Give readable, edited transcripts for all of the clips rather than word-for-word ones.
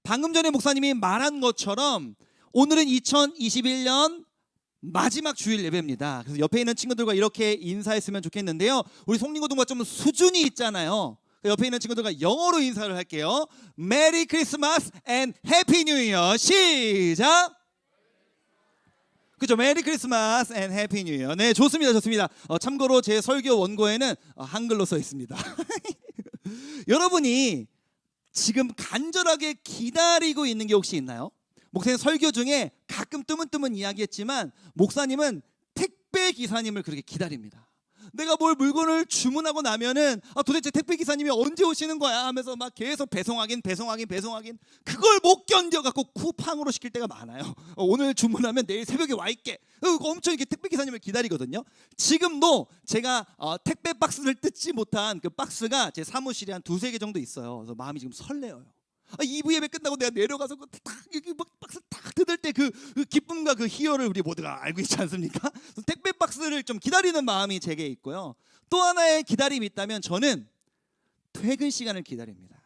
방금 전에 목사님이 말한 것처럼 오늘은 2021년 마지막 주일 예배입니다. 그래서 옆에 있는 친구들과 이렇게 인사했으면 좋겠는데요. 우리 송림고등과 좀 수준이 있잖아요. 옆에 있는 친구들과 영어로 인사를 할게요. 메리 크리스마스 앤 해피 뉴 이어. 시작. 그죠? 메리 크리스마스 앤 해피 뉴 이어. 네, 좋습니다. 좋습니다. 참고로 제 설교 원고에는 한글로 써 있습니다. 여러분이 지금 간절하게 기다리고 있는 게 혹시 있나요? 목사님 설교 중에 가끔 뜨문뜨문 이야기했지만 목사님은 택배 기사님을 그렇게 기다립니다. 내가 뭘 물건을 주문하고 나면은 도대체 택배 기사님이 언제 오시는 거야 하면서 막 계속 배송하긴 그걸 못 견뎌갖고 쿠팡으로 시킬 때가 많아요. 오늘 주문하면 내일 새벽에 와 있게 엄청 이렇게 택배 기사님을 기다리거든요. 지금도 제가 택배 박스를 뜯지 못한 그 박스가 제 사무실에 한 2-3개 정도 있어요. 그래서 마음이 지금 설레어요. 2부 예배 끝나고 내가 내려가서 딱 이렇게 막 박스 딱 뜯을 때 그 기쁨과 그 희열을 우리 모두가 알고 있지 않습니까? 택배 박스를 좀 기다리는 마음이 제게 있고요. 또 하나의 기다림이 있다면 저는 퇴근 시간을 기다립니다.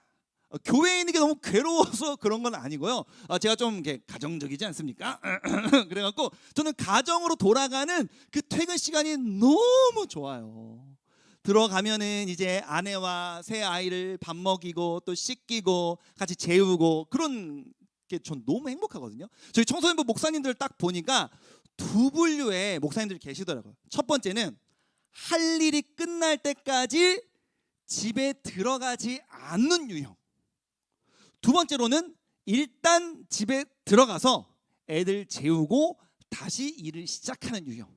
교회에 있는 게 너무 괴로워서 그런 건 아니고요. 제가 좀 이렇게 가정적이지 않습니까? 그래갖고 저는 가정으로 돌아가는 그 퇴근 시간이 너무 좋아요. 들어가면은 이제 아내와 새 아이를 밥 먹이고 또 씻기고 같이 재우고 그런 게 전 너무 행복하거든요. 저희 청소년부 목사님들 딱 보니까 두 분류의 목사님들이 계시더라고요. 첫 번째는 할 일이 끝날 때까지 집에 들어가지 않는 유형. 두 번째로는 일단 집에 들어가서 애들 재우고 다시 일을 시작하는 유형.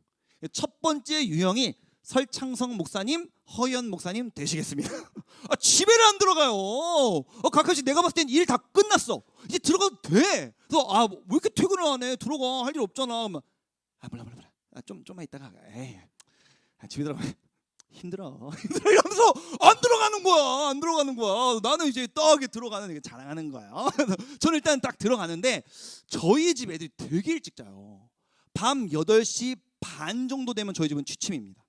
첫 번째 유형이 설창성 목사님, 허연 목사님 되시겠습니다. 집에를 안 들어가요. 가끔씩 내가 봤을 땐 일 다 끝났어. 이제 들어가도 돼. 그래서 왜 이렇게 퇴근을 안 해? 들어가. 할 일 없잖아. 몰라. 좀만 있다가 집에 들어가면 힘들어 이러면서 안 들어가는 거야. 나는 이제 떡에 들어가는 자랑하는 거야. 저는 일단 딱 들어가는데 저희 집 애들이 되게 일찍 자요. 밤 8시 반 정도 되면 저희 집은 취침입니다.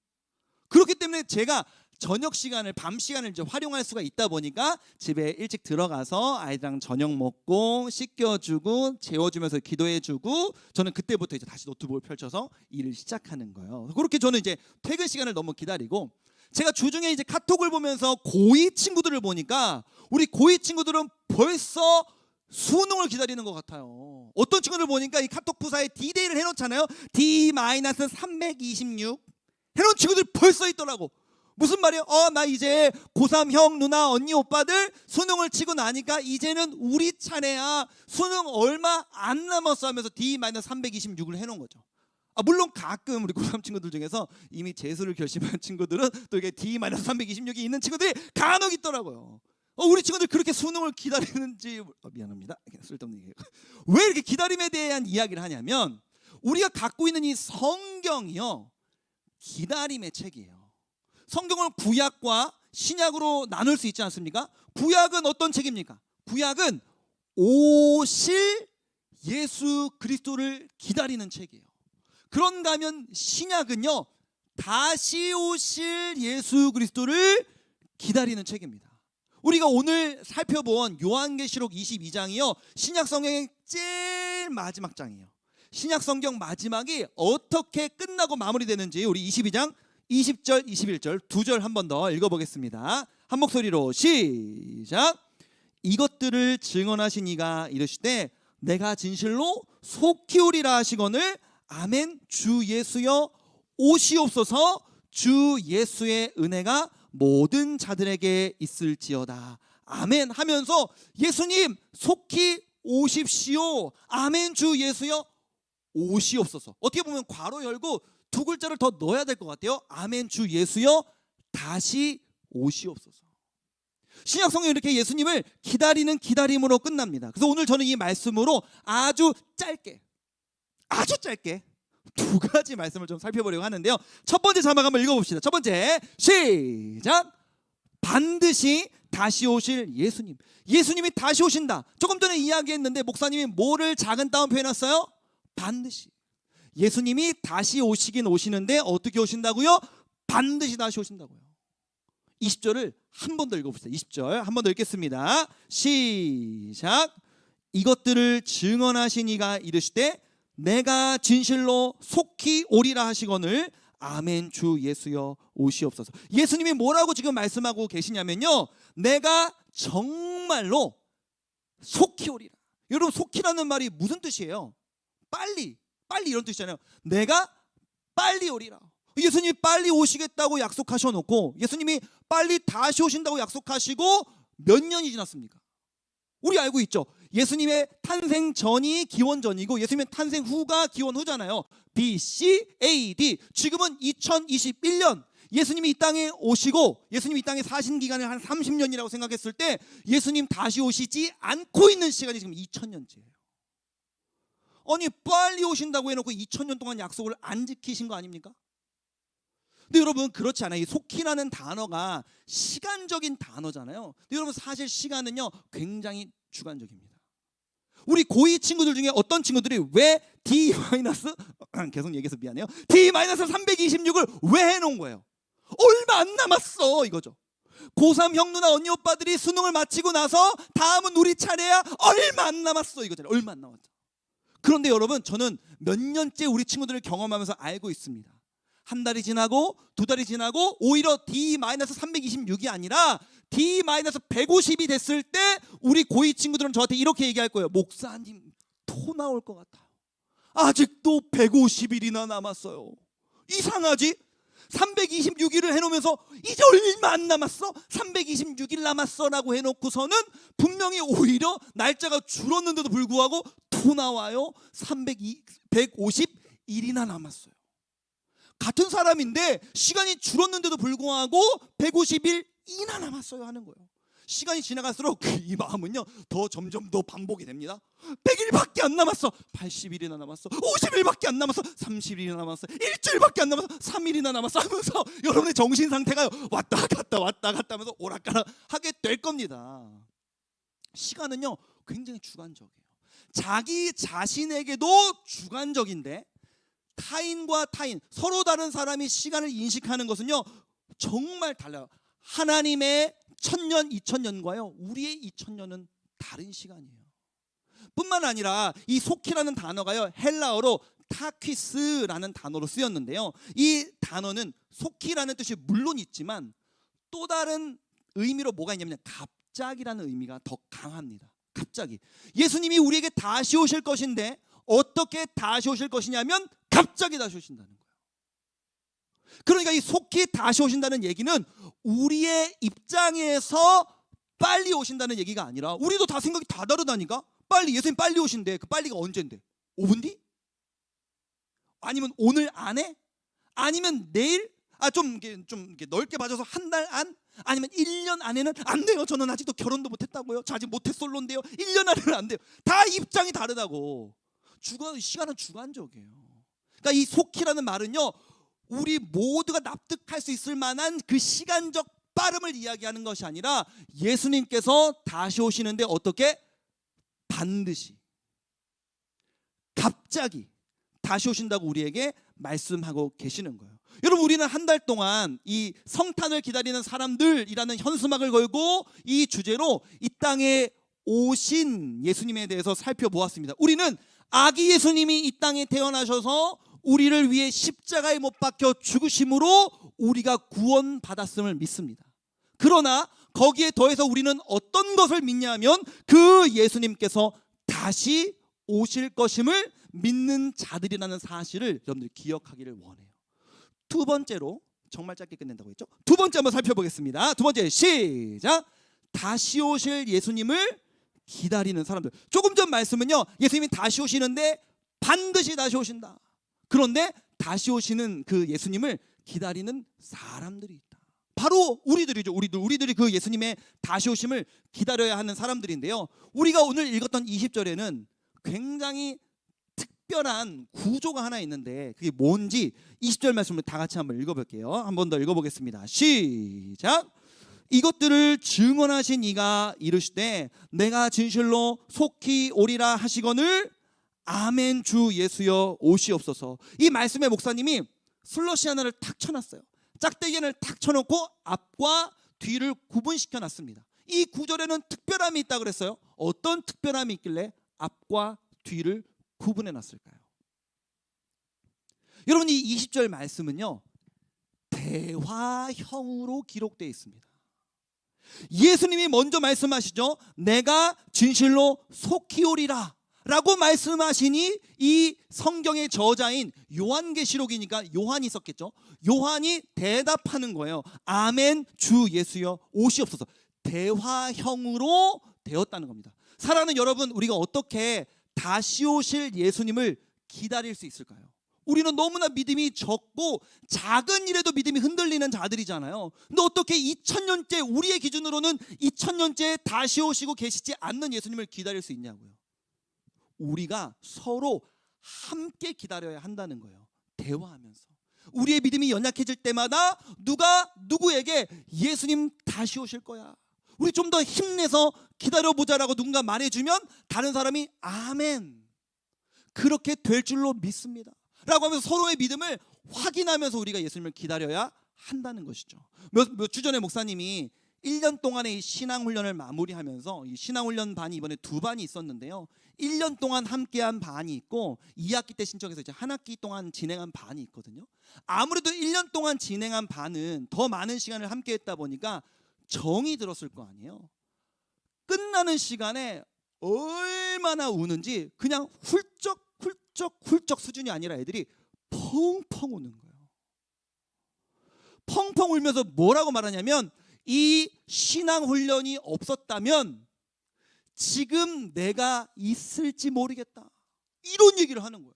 그렇기 때문에 제가 저녁 시간을 밤 시간을 이제 활용할 수가 있다 보니까 집에 일찍 들어가서 아이들랑 저녁 먹고 씻겨주고 재워주면서 기도해주고 저는 그때부터 이제 다시 노트북을 펼쳐서 일을 시작하는 거예요. 그렇게 저는 이제 퇴근 시간을 너무 기다리고 제가 주중에 이제 카톡을 보면서 고2 친구들을 보니까 우리 고2 친구들은 벌써 수능을 기다리는 것 같아요. 어떤 친구들 보니까 이 카톡 부사에 D-Day를 해놓잖아요. D-326 해놓은 친구들이 벌써 있더라고. 무슨 말이에요? 나 이제 고3 형, 누나, 언니, 오빠들 수능을 치고 나니까 이제는 우리 차례야. 수능 얼마 안 남았어 하면서 D-326을 해놓은 거죠. 물론 가끔 우리 고3 친구들 중에서 이미 재수를 결심한 친구들은 또 이게 D-326이 있는 친구들이 간혹 있더라고요. 우리 친구들 그렇게 수능을 기다리는지 미안합니다. 쓸데없는 얘기예요. 왜 이렇게 기다림에 대한 이야기를 하냐면 우리가 갖고 있는 이 성경이요. 기다림의 책이에요. 성경을 구약과 신약으로 나눌 수 있지 않습니까? 구약은 어떤 책입니까? 구약은 오실 예수 그리스도를 기다리는 책이에요. 그런가 하면 신약은요. 다시 오실 예수 그리스도를 기다리는 책입니다. 우리가 오늘 살펴본 요한계시록 22장이요. 신약 성경의 제일 마지막 장이에요. 신약 성경 마지막이 어떻게 끝나고 마무리되는지 우리 22장 20절 21절 2절 한 번 더 읽어보겠습니다. 한 목소리로 시작. 이것들을 증언하신 이가 이르시되 내가 진실로 속히 오리라 하시거늘 아멘. 주 예수여 오시옵소서. 주 예수의 은혜가 모든 자들에게 있을지어다. 아멘 하면서 예수님 속히 오십시오. 아멘. 주 예수여 오시옵소서. 어떻게 보면 괄호 열고 두 글자를 더 넣어야 될 것 같아요. 아멘. 주 예수여 다시 오시옵소서. 신약 성경 이렇게 예수님을 기다리는 기다림으로 끝납니다. 그래서 오늘 저는 이 말씀으로 아주 짧게 두 가지 말씀을 좀 살펴보려고 하는데요. 첫 번째 자막 한번 읽어봅시다. 첫 번째 시작. 반드시 다시 오실 예수님. 예수님이 다시 오신다. 조금 전에 이야기했는데 목사님이 뭐를 작은 따옴 표현했어요? 반드시. 예수님이 다시 오시긴 오시는데 어떻게 오신다고요? 반드시 다시 오신다고요. 20절을 한 번 더 읽어봅시다. 20절 한 번 더 읽겠습니다. 시작. 이것들을 증언하신 이가 이르시되 내가 진실로 속히 오리라 하시거늘 아멘 주 예수여 오시옵소서. 예수님이 뭐라고 지금 말씀하고 계시냐면요, 내가 정말로 속히 오리라. 여러분, 속히라는 말이 무슨 뜻이에요? 빨리 이런 뜻이잖아요. 내가 빨리 오리라. 예수님이 빨리 오시겠다고 약속하셔놓고, 예수님이 빨리 다시 오신다고 약속하시고 몇 년이 지났습니까? 우리 알고 있죠. 예수님의 탄생 전이 기원 전이고 예수님의 탄생 후가 기원 후잖아요. BC, AD. 지금은 2021년. 예수님이 이 땅에 오시고 예수님이 이 땅에 사신 기간을 한 30년이라고 생각했을 때 예수님 다시 오시지 않고 있는 시간이 지금 2000년째예요. 아니, 빨리 오신다고 해놓고 2000년 동안 약속을 안 지키신 거 아닙니까? 근데 여러분, 그렇지 않아요. 이 속히라는 단어가 시간적인 단어잖아요. 근데 여러분, 사실 시간은요 굉장히 주관적입니다. 우리 고2 친구들 중에 어떤 친구들이 왜 D- 계속 얘기해서 미안해요. D-326을 왜 해놓은 거예요? 얼마 안 남았어 이거죠. 고3 형 누나 언니 오빠들이 수능을 마치고 나서 다음은 우리 차례야, 얼마 안 남았어 이거잖아요. 얼마 안 남았죠. 그런데 여러분, 저는 몇 년째 우리 친구들을 경험하면서 알고 있습니다. 한 달이 지나고 두 달이 지나고 오히려 D-326이 아니라 D-150이 됐을 때 우리 고2 친구들은 저한테 이렇게 얘기할 거예요. 목사님, 토 나올 것 같아요. 아직도 150일이나 남았어요. 이상하지? 326일을 해놓으면서 이제 얼마 안 남았어? 326일 남았어 라고 해놓고서는 분명히 오히려 날짜가 줄었는데도 불구하고 토 나와요. 150일이나 남았어요. 같은 사람인데 시간이 줄었는데도 불구하고 150일이나 남았어요 하는 거예요. 시간이 지나갈수록 이 마음은요 더 점점 더 반복이 됩니다. 100일밖에 안 남았어. 80일이나 남았어. 50일밖에 안 남았어. 30일이나 남았어. 일주일밖에 안 남았어. 3일이나 남았어 하면서 여러분의 정신 상태가 왔다 갔다 하면서 오락가락 하게 될 겁니다. 시간은요 굉장히 주관적이에요. 자기 자신에게도 주관적인데 타인과 타인, 서로 다른 사람이 시간을 인식하는 것은요 정말 달라요. 하나님의 1000년, 2000년과요 우리의 2000년은 다른 시간이에요. 뿐만 아니라 이 속히라는 단어가요 헬라어로 타퀴스라는 단어로 쓰였는데요, 이 단어는 속히라는 뜻이 물론 있지만 또 다른 의미로 뭐가 있냐면 갑자기라는 의미가 더 강합니다. 갑자기. 예수님이 우리에게 다시 오실 것인데 어떻게 다시 오실 것이냐면 갑자기 다시 오신다는 거예요. 그러니까 이 속히 다시 오신다는 얘기는 우리의 입장에서 빨리 오신다는 얘기가 아니라, 우리도 다 생각이 다 다르다니까. 빨리, 예수님 빨리 오신대. 그 빨리가 언젠데? 5분 뒤? 아니면 오늘 안에? 아니면 내일? 좀 이렇게 넓게 봐줘서 한 달 안? 아니면 1년 안에는? 안 돼요. 저는 아직도 결혼도 못했다고요. 저 아직 모태솔로인데요. 1년 안에는 안 돼요. 다 입장이 다르다고. 시간은 주관적이에요. 그러니까 이 속히라는 말은요 우리 모두가 납득할 수 있을 만한 그 시간적 빠름을 이야기하는 것이 아니라 예수님께서 다시 오시는데 어떻게? 반드시, 갑자기 다시 오신다고 우리에게 말씀하고 계시는 거예요. 여러분, 우리는 한 달 동안 이 성탄을 기다리는 사람들이라는 현수막을 걸고 이 주제로 이 땅에 오신 예수님에 대해서 살펴보았습니다. 우리는 아기 예수님이 이 땅에 태어나셔서 우리를 위해 십자가에 못 박혀 죽으심으로 우리가 구원받았음을 믿습니다. 그러나 거기에 더해서 우리는 어떤 것을 믿냐면 그 예수님께서 다시 오실 것임을 믿는 자들이라는 사실을 여러분들 기억하기를 원해요. 두 번째로, 정말 짧게 끝낸다고 했죠? 두 번째 한번 살펴보겠습니다. 두 번째, 시작. 다시 오실 예수님을 기다리는 사람들. 조금 전 말씀은요 예수님이 다시 오시는데 반드시 다시 오신다. 그런데 다시 오시는 그 예수님을 기다리는 사람들이 있다. 바로 우리들이죠. 우리들이 그 예수님의 다시 오심을 기다려야 하는 사람들인데요, 우리가 오늘 읽었던 20절에는 굉장히 특별한 구조가 하나 있는데 그게 뭔지 20절 말씀을 다 같이 한번 읽어볼게요. 한 번 더 읽어보겠습니다. 시작. 이것들을 증언하신 이가 이르시되 내가 진실로 속히 오리라 하시거늘 아멘 주 예수여 오시옵소서. 이 말씀에 목사님이 슬러시 하나를 탁 쳐놨어요. 짝대기 하나를 탁 쳐놓고 앞과 뒤를 구분시켜 놨습니다. 이 구절에는 특별함이 있다고 그랬어요. 어떤 특별함이 있길래 앞과 뒤를 구분해 놨을까요? 여러분, 이 20절 말씀은요, 대화형으로 기록되어 있습니다. 예수님이 먼저 말씀하시죠. 내가 진실로 속히 오리라 라고 말씀하시니 이 성경의 저자인 요한계시록이니까 요한이 썼겠죠. 요한이 대답하는 거예요. 아멘 주 예수여 오시옵소서. 대화형으로 되었다는 겁니다. 사랑하는 여러분, 우리가 어떻게 다시 오실 예수님을 기다릴 수 있을까요? 우리는 너무나 믿음이 적고 작은 일에도 믿음이 흔들리는 자들이잖아요. 근데 어떻게 2000년째, 우리의 기준으로는 2000년째 다시 오시고 계시지 않는 예수님을 기다릴 수 있냐고요. 우리가 서로 함께 기다려야 한다는 거예요. 대화하면서. 우리의 믿음이 연약해질 때마다 누가 누구에게 예수님 다시 오실 거야, 우리 좀 더 힘내서 기다려보자라고 누군가 말해주면 다른 사람이 아멘, 그렇게 될 줄로 믿습니다 라고 하면서 서로의 믿음을 확인하면서 우리가 예수님을 기다려야 한다는 것이죠. 몇 주 전에 목사님이 1년 동안의 이 신앙훈련을 마무리하면서, 이 신앙훈련 반이 이번에 2반이 있었는데요, 1년 동안 함께한 반이 있고 2학기 때 신청해서 이제 한 학기 동안 진행한 반이 있거든요. 아무래도 1년 동안 진행한 반은 더 많은 시간을 함께했다 보니까 정이 들었을 거 아니에요. 끝나는 시간에 얼마나 우는지 그냥 훌쩍 수준이 아니라 애들이 펑펑 우는 거예요. 펑펑 울면서 뭐라고 말하냐면, 이 신앙훈련이 없었다면 지금 내가 있을지 모르겠다, 이런 얘기를 하는 거예요.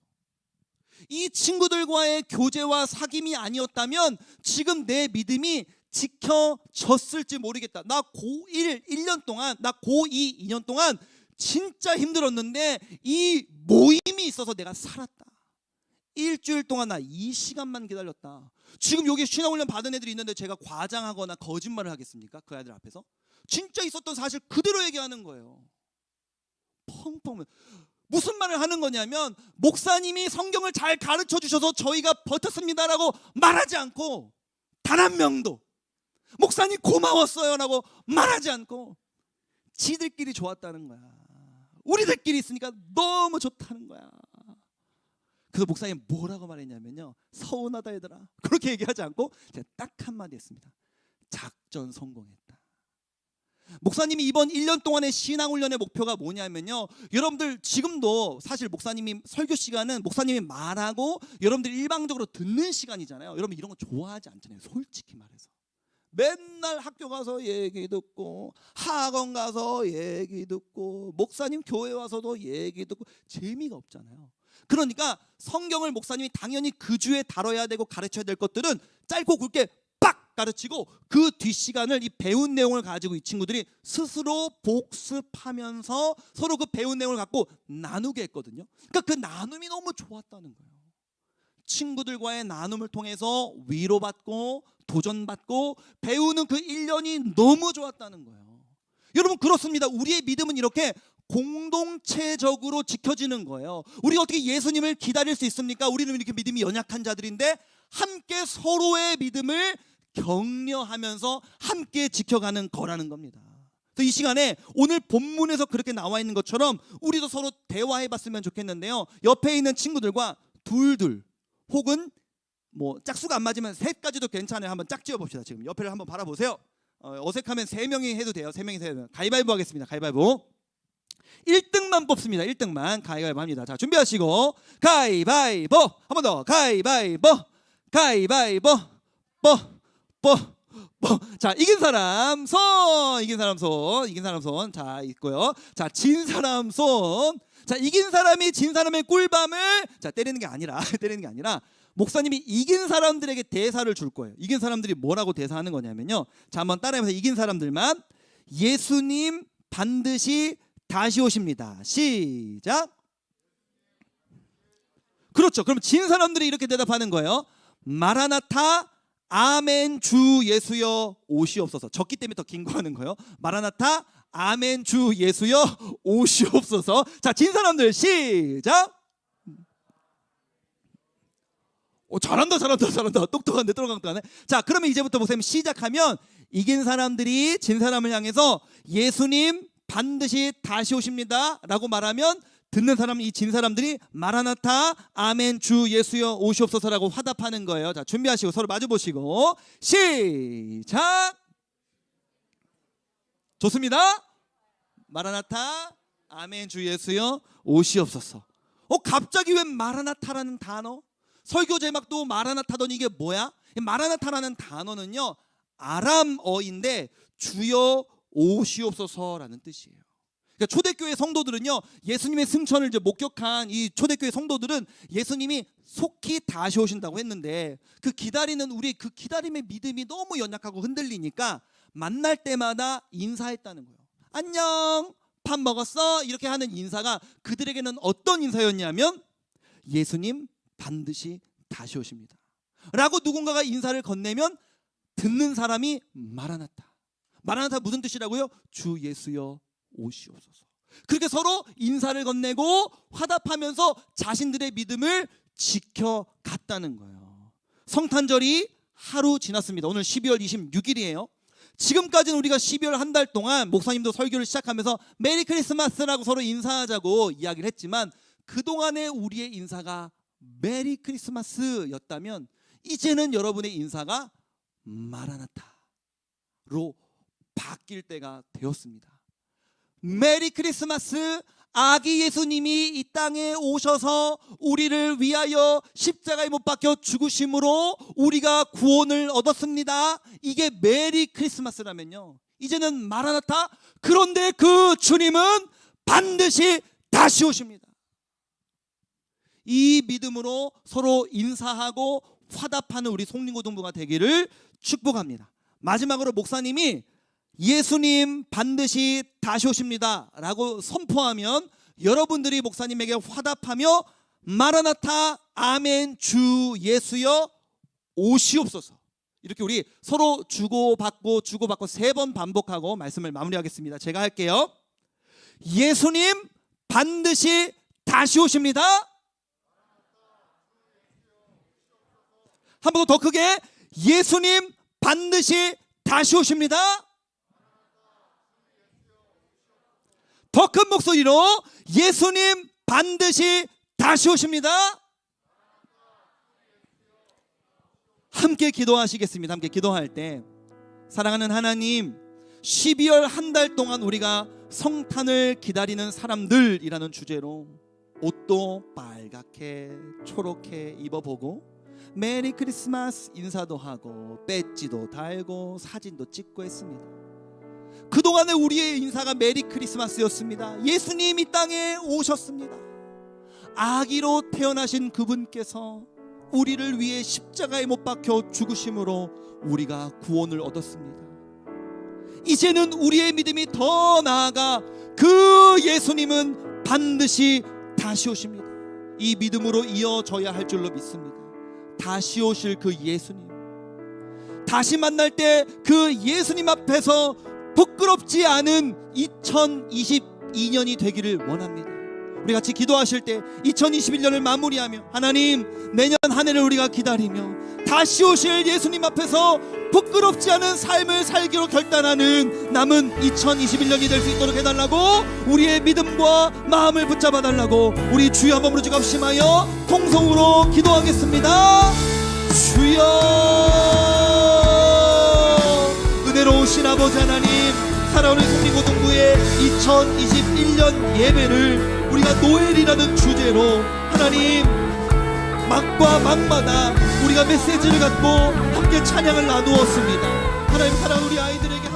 이 친구들과의 교제와 사귐이 아니었다면 지금 내 믿음이 지켜졌을지 모르겠다. 나 고1 1년 동안, 나 고2 2년 동안 진짜 힘들었는데 이 모임이 있어서 내가 살았다. 일주일 동안 나 이 시간만 기다렸다. 지금 여기 신앙훈련 받은 애들이 있는데 제가 과장하거나 거짓말을 하겠습니까? 그 아이들 앞에서 진짜 있었던 사실 그대로 얘기하는 거예요. 펑펑. 무슨 말을 하는 거냐면, 목사님이 성경을 잘 가르쳐 주셔서 저희가 버텼습니다라고 말하지 않고, 단 한 명도 목사님 고마웠어요 라고 말하지 않고 지들끼리 좋았다는 거야. 우리들끼리 있으니까 너무 좋다는 거야. 그래서 목사님 뭐라고 말했냐면요, 서운하다 얘들아, 그렇게 얘기하지 않고 제가 딱 한마디 했습니다. 작전 성공했다. 목사님이 이번 1년 동안의 신앙훈련의 목표가 뭐냐면요, 여러분들 지금도 사실 목사님이 설교 시간은 목사님이 말하고 여러분들이 일방적으로 듣는 시간이잖아요. 여러분 이런 거 좋아하지 않잖아요, 솔직히 말해서. 맨날 학교 가서 얘기 듣고, 학원 가서 얘기 듣고, 목사님 교회 와서도 얘기 듣고, 재미가 없잖아요. 그러니까 성경을 목사님이 당연히 그 주에 다뤄야 되고 가르쳐야 될 것들은 짧고 굵게 빡 가르치고, 그 뒷시간을 이 배운 내용을 가지고 이 친구들이 스스로 복습하면서 서로 그 배운 내용을 갖고 나누게 했거든요. 그러니까 그 나눔이 너무 좋았다는 거예요. 친구들과의 나눔을 통해서 위로받고 도전받고 배우는 그 1년이 너무 좋았다는 거예요. 여러분 그렇습니다. 우리의 믿음은 이렇게 공동체적으로 지켜지는 거예요. 우리가 어떻게 예수님을 기다릴 수 있습니까? 우리는 이렇게 믿음이 연약한 자들인데 함께 서로의 믿음을 격려하면서 함께 지켜가는 거라는 겁니다. 그래서 이 시간에 오늘 본문에서 그렇게 나와 있는 것처럼 우리도 서로 대화해 봤으면 좋겠는데요, 옆에 있는 친구들과 둘 혹은 뭐 짝수가 안 맞으면 셋까지도 괜찮아요. 한번 짝지어 봅시다. 지금 옆에를 한번 바라보세요. 어색하면 3명이 해도 돼요. 3명이 해도 돼요. 가위바위보 하겠습니다. 가위바위보. 1등만 뽑습니다. 1등만 가위바위보 합니다. 자, 준비하시고 가위바위보. 한 번 더. 가위바위보. 가위바위보. 자, 이긴 사람 손. 이긴 사람 손. 이긴 사람 손. 자, 있고요. 자, 진 사람 손. 자, 이긴 사람이 진 사람의 꿀밤을 자, 때리는 게 아니라 목사님이 이긴 사람들에게 대사를 줄 거예요. 이긴 사람들이 뭐라고 대사하는 거냐면요, 자, 한번 따라해보세요. 이긴 사람들만. 예수님 반드시 다시 오십니다. 시작. 그렇죠. 그럼 진 사람들이 이렇게 대답하는 거예요. 마라나타 아멘 주 예수여 오시옵소서. 졌기 때문에 더 긴 거 하는 거예요. 마라나타 아멘 주 예수여 오시옵소서. 자, 진 사람들 시작. 잘한다. 똑똑한데. 자, 그러면 이제부터 목사님 시작하면 이긴 사람들이 진 사람을 향해서 예수님 반드시 다시 오십니다 라고 말하면 듣는 사람, 이 진 사람들이 마라나타 아멘 주 예수여 오시옵소서라고 화답하는 거예요. 자, 준비하시고 서로 마주 보시고 시작. 좋습니다. 마라나타 아멘 주 예수여 오시옵소서. 갑자기 왜 마라나타라는 단어? 설교 제목도 마라나타더니 이게 뭐야? 마라나타라는 단어는요 아람어인데 주여 오시옵소서라는 뜻이에요. 그러니까 초대교회 성도들은요 예수님의 승천을 이제 목격한 이 초대교회 성도들은 예수님이 속히 다시 오신다고 했는데 그 기다리는 우리 그 기다림의 믿음이 너무 연약하고 흔들리니까 만날 때마다 인사했다는 거예요. 안녕, 밥 먹었어? 이렇게 하는 인사가 그들에게는 어떤 인사였냐면 예수님 반드시 다시 오십니다 라고 누군가가 인사를 건네면 듣는 사람이 마라나타. 마라나타 무슨 뜻이라고요? 주 예수여 오시옵소서. 그렇게 서로 인사를 건네고 화답하면서 자신들의 믿음을 지켜갔다는 거예요. 성탄절이 하루 지났습니다. 오늘 12월 26일이에요. 지금까지는 우리가 12월 한 달 동안 목사님도 설교를 시작하면서 메리 크리스마스라고 서로 인사하자고 이야기를 했지만 그동안의 우리의 인사가 메리 크리스마스였다면 이제는 여러분의 인사가 마라나타로 바뀔 때가 되었습니다. 메리 크리스마스, 아기 예수님이 이 땅에 오셔서 우리를 위하여 십자가에 못 박혀 죽으심으로 우리가 구원을 얻었습니다. 이게 메리 크리스마스라면요 이제는 마라나타. 그런데 그 주님은 반드시 다시 오십니다. 이 믿음으로 서로 인사하고 화답하는 우리 송림고등부가 되기를 축복합니다. 마지막으로 목사님이 예수님 반드시 다시 오십니다 라고 선포하면 여러분들이 목사님에게 화답하며 마라나타 아멘 주 예수여 오시옵소서. 이렇게 우리 서로 주고받고 3번 반복하고 말씀을 마무리하겠습니다. 제가 할게요. 예수님 반드시 다시 오십니다. 한 번 더 크게 예수님 반드시 다시 오십니다. 더 큰 목소리로 예수님 반드시 다시 오십니다. 함께 기도하시겠습니다. 함께 기도할 때 사랑하는 하나님, 12월 한 달 동안 우리가 성탄을 기다리는 사람들이라는 주제로 옷도 빨갛게 초록게 입어보고 메리 크리스마스 인사도 하고 배지도 달고 사진도 찍고 했습니다. 그동안에 우리의 인사가 메리 크리스마스였습니다. 예수님 이 땅에 오셨습니다. 아기로 태어나신 그분께서 우리를 위해 십자가에 못 박혀 죽으심으로 우리가 구원을 얻었습니다. 이제는 우리의 믿음이 더 나아가 그 예수님은 반드시 다시 오십니다. 이 믿음으로 이어져야 할 줄로 믿습니다. 다시 오실 그 예수님, 다시 만날 때 그 예수님 앞에서 부끄럽지 않은 2022년이 되기를 원합니다. 우리 같이 기도하실 때 2021년을 마무리하며 하나님, 내년 한 해를 우리가 기다리며 다시 오실 예수님 앞에서 부끄럽지 않은 삶을 살기로 결단하는 남은 2021년이 될 수 있도록 해달라고, 우리의 믿음과 마음을 붙잡아 달라고 우리 주여 한번 부르짖어 합심하여 통성으로 기도하겠습니다. 주여, 은혜로우신 아버지 하나님, 살아오는 송림고등부의 2021년 예배를 우리가 노엘이라는 주제로 하나님, 막과 막마다 우리가 메시지를 갖고 함께 찬양을 나누었습니다. 하나님, 사랑하는 우리 아이들에게